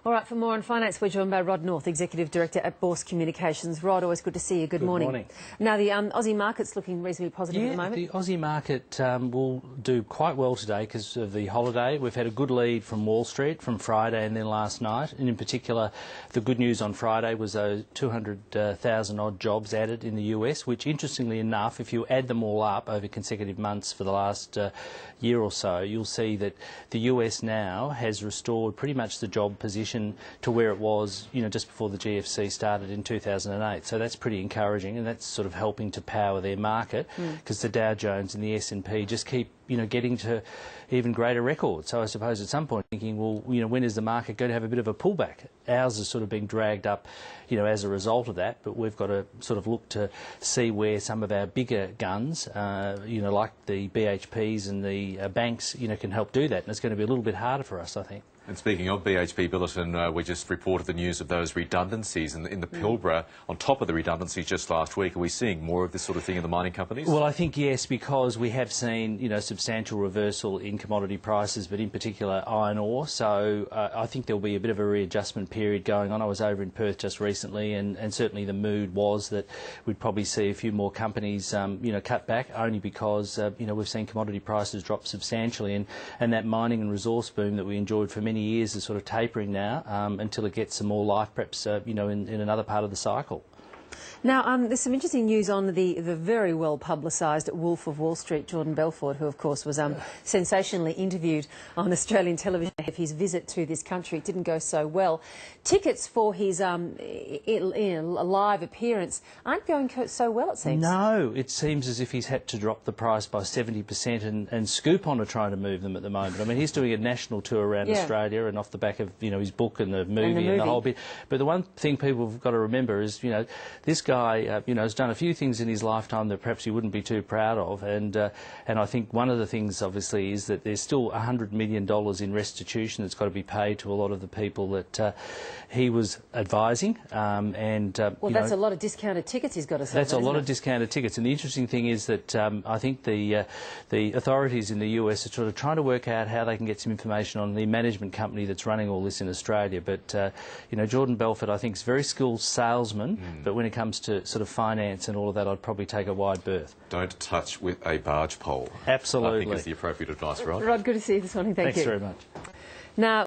All right, for more on finance, we're joined by Rod North, Executive Director at Bourse Communications. Rod, always good to see you. Good morning. Morning. Now, the Aussie market's looking reasonably positive at the moment. The Aussie market will do quite well today because of the holiday. We've had a good lead from Wall Street from Friday and then last night. And in particular, the good news on Friday was those 200,000 odd jobs added in the US, which interestingly enough, if you add them all up over consecutive months for the last year or so, you'll see that the US now has restored pretty much the job position to where it was, just before the GFC started in 2008. So that's pretty encouraging, and that's sort of helping to power their market because the Dow Jones and the S&P just keep, getting to even greater records. So I suppose at some point thinking, well, when is the market going to have a bit of a pullback? Ours is sort of being dragged up, as a result of that, but we've got to sort of look to see where some of our bigger guns, like the BHPs and the banks, can help do that. And it's going to be a little bit harder for us, I think. And speaking of BHP Billiton, we just reported the news of those redundancies in the Pilbara. On top of the redundancies just last week, are we seeing more of this sort of thing in the mining companies? Well, I think yes, because we have seen, substantial reversal in commodity prices, but in particular iron ore. So I think there'll be a bit of a readjustment period going on. I was over in Perth just recently, and certainly the mood was that we'd probably see a few more companies, cut back, only because, we've seen commodity prices drop substantially, and that mining and resource boom that we enjoyed for many years is sort of tapering now until it gets some more life, perhaps, in another part of the cycle. Now, there's some interesting news on the very well publicised Wolf of Wall Street, Jordan Belfort, who, of course, was sensationally interviewed on Australian television of his visit to this country. It didn't go so well. Tickets for his live appearance aren't going so well, it seems. No, it seems as if he's had to drop the price by 70%, and Scoop on are trying to move them at the moment. I mean, he's doing a national tour around Australia, and off the back of, his book and the movie and the whole bit. But the one thing people have got to remember is, this guy, has done a few things in his lifetime that perhaps he wouldn't be too proud of, and I think one of the things, obviously, is that there's still $100 million in restitution that's got to be paid to a lot of the people that he was advising, well, that's a lot of discounted tickets he's got to sell. That's a lot of discounted tickets, and the interesting thing is that I think the authorities in the US are sort of trying to work out how they can get some information on the management company that's running all this in Australia. But Jordan Belfort, I think, is a very skilled salesman, but when it comes to sort of finance and all of that, I'd probably take a wide berth. Don't touch with a barge pole. Absolutely. I think is the appropriate advice, Rod. Rod, good to see you this morning. Thank you. Thanks very much. Now,